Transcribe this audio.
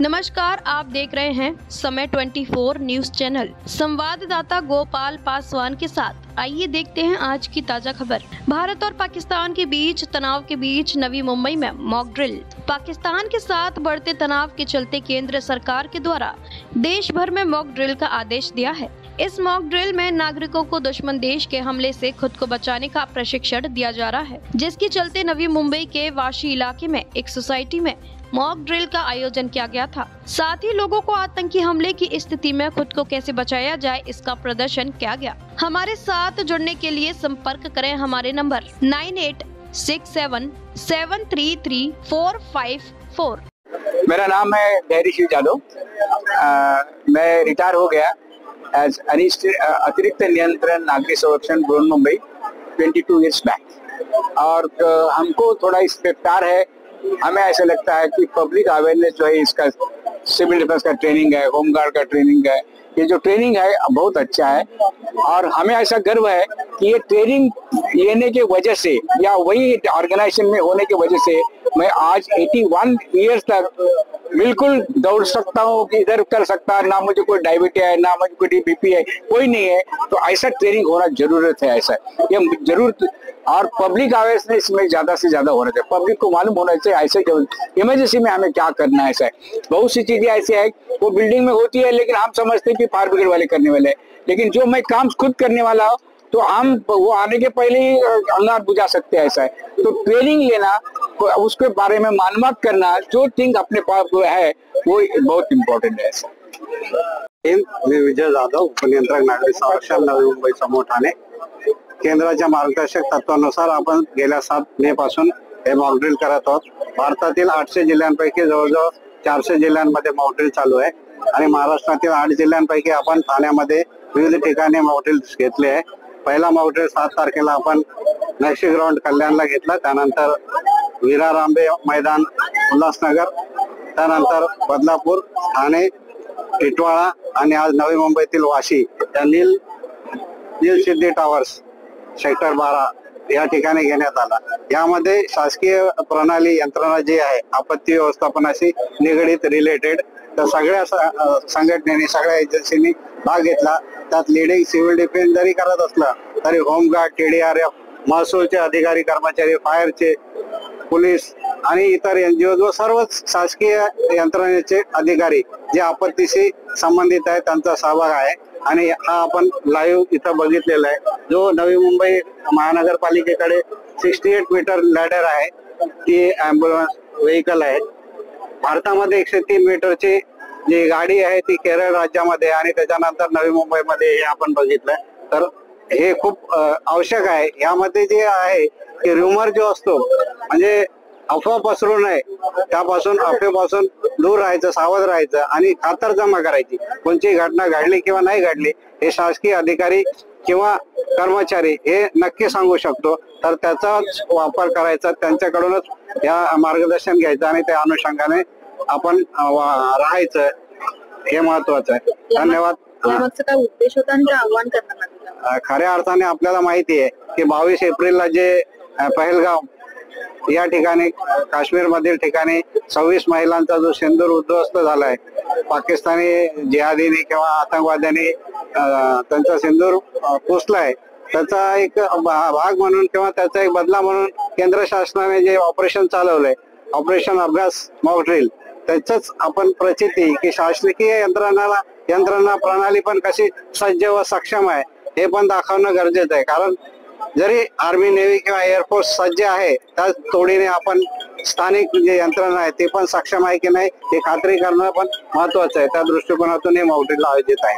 नमस्कार, आप देख रहे हैं समय 24 न्यूज चैनल। संवाददाता गोपाल पासवान के साथ आइए देखते हैं आज की ताजा खबर। भारत और पाकिस्तान के बीच तनाव के बीच नवी मुंबई में मॉक ड्रिल। पाकिस्तान के साथ बढ़ते तनाव के चलते केंद्र सरकार के द्वारा देश भर में मॉक ड्रिल का आदेश दिया है। इस मॉक ड्रिल में नागरिकों को दुश्मन देश के हमले से खुद को बचाने का प्रशिक्षण दिया जा रहा है, जिसके चलते नवी मुंबई के वाशी इलाके में एक सोसाइटी में मॉक ड्रिल का आयोजन किया गया था। साथ ही लोगों को आतंकी हमले की स्थिति में खुद को कैसे बचाया जाए, इसका प्रदर्शन किया गया। हमारे साथ जुड़ने के लिए संपर्क करें हमारे नंबर 9867333454। मेरा नाम है धैर्यशील जादव। मैं रिटायर हो गया एज अतिरिक्त नियंत्रण नागरिक संरक्षण ब्रोन मुंबई 22 इयर्स बैक। और हमको थोड़ा इस पे प्यार है। हमें ऐसा लगता है कि पब्लिक अवेयरनेस जो है, इसका सिविल डिफेंस का ट्रेनिंग है, होमगार्ड का ट्रेनिंग है, ये जो ट्रेनिंग है बहुत अच्छा है। और हमें ऐसा गर्व है कि ये ट्रेनिंग लेने के वजह से या वही ऑर्गेनाइजेशन में होने की वजह से मैं आज 81 इयर्स तक बिल्कुल दौड़ सकता हूँ कि इधर कर सकता, ना मुझे कोई डायबिटीज है, ना मुझे कोई बीपी है, कोई नहीं है। तो ऐसा ट्रेनिंग होना जरूरत है, ऐसा ये जरूरत। और पब्लिक अवेयरनेस इसमें ज्यादा से ज्यादा होना चाहिए, पब्लिक को मालूम होना चाहिए ऐसे इमरजेंसी में हमें क्या करना है। ऐसा है, बहुत सी चीजें ऐसी है वो बिल्डिंग में होती है, लेकिन हम समझते हैं कि फायर ब्रिगेड वाले करने वाले हैं, लेकिन जो मैं काम खुद करने वाला हूँ तो हम वो आने के पहले ही अंगार बुझा सकते हैं। ऐसा है, तो ट्रेनिंग लेना, उसके बारे में मालूमात करना, जो थिंग अपने पास है वो बहुत इम्पोर्टेंट है। मी विजय जाधव, उपनियंत्रक नागरिक संरक्षण नवी मुंबई समूह ठाणे। केंद्राच्या मार्गदर्शक तत्वानुसार आपण गेल्या 7 मे पासून हे मॉक ड्रिल करत आहोत। भारतातील 800 जिल्ह्यांपैकी जवळजवळ 400 जिल्ह्यांमध्ये मॉक ड्रिल चालू आहे आणि महाराष्ट्रातील 8 जिल्ह्यांपैकी आपण ठाण्यामध्ये विविध ठिकाणी मॉक ड्रिल घेतले आहे। पहिला मॉक ड्रिल 7 तारखेला आपण नक्षी ग्राउंड कल्याणला घेतला, त्यानंतर वीरा रामबे मैदान उल्हासनगर, त्यानंतर बदलापूर, ठाणे, टिटवाळा आणि आज नवी मुंबईतील वाशी या नील सिद्धी टावर्स सेक्टर 12 या ठिकाणी घेण्यात आला। यामध्ये शासकीय प्रणाली यंत्रणा जी आहे आपत्ती व्यवस्थापनाशी निगडीत रिलेटेड तर सगळ्या संघटनेने, सगळ्या एजन्सीनी भाग घेतला। त्यात लीडिंग सिव्हिल डिफेन्स जरी करत असला तरी होमगार्ड, TDRF, महसूलचे अधिकारी कर्मचारी, फायरचे, पोलीस आणि इतर NGO व सर्वच शासकीय यंत्रणेचे अधिकारी जे आपत्तीशी संबंधित आहे त्यांचा सहभाग आहे। आणि हा आपण लाईव्ह इथं बघितलेला आहे। जो नवी मुंबई महानगरपालिकेकडे 68 मीटर लॅडर आहे, ती ॲम्ब्युलन्स व्हेकल आहे। भारतामध्ये 103 मीटरची जी गाडी आहे ती केरळ राज्यामध्ये आणि त्याच्यानंतर नवी मुंबईमध्ये हे आपण बघितलंय। तर हे खूप आवश्यक आहे। यामध्ये जे आहे की र्युमर जो असतो, म्हणजे अफवा पसरू नये, त्यापासून अफवेपासून दूर राहायचं, सावध राहायचं आणि खातरजमा करायची। कोणतीही घटना घडली किंवा नाही घडली हे शासकीय अधिकारी किंवा कर्मचारी हे नक्की सांगू शकतो, तर त्याचाच वापर करायचा, त्यांच्याकडूनच या मार्गदर्शन घ्यायचं आणि त्या अनुषंगाने आपण राहायचं, हे महत्वाचं आहे। धन्यवाद। यामागचा काय उद्देश होता आणि काय आव्हान करणार? खऱ्या अर्थाने आपल्याला माहिती आहे की 22 एप्रिलला जे पहलगाव या ठिकाणी काश्मीर मधील ठिकाणी 26 महिलांचा जो सिंदूर उद्ध्वस्त झालाय, पाकिस्तानी जिहादींनी किंवा आतंकवाद्यांनी त्यांचा सिंदूर पुसलाय, त्याचा एक भाग म्हणून किंवा त्याचा एक बदला म्हणून केंद्र शासनाने जे ऑपरेशन चालवलंय, ऑपरेशन अभ्यास मॉक ड्रिल, त्याच आपण प्रचिती की शासकीय यंत्रणा प्रणाली पण कशी सज्ज व सक्षम आहे हे पण दाखवणं गरजेचं आहे। कारण जरी आर्मी, नेव्ही किंवा एअरफोर्स सज्ज आहे, त्याच तोडीने आपण स्थानिक जे यंत्रणा आहे ते पण सक्षम आहे की नाही हे खात्री करणं पण महत्वाचं आहे। त्या दृष्टिकोनातून हे मॉक ड्रिल आयोजित आहे।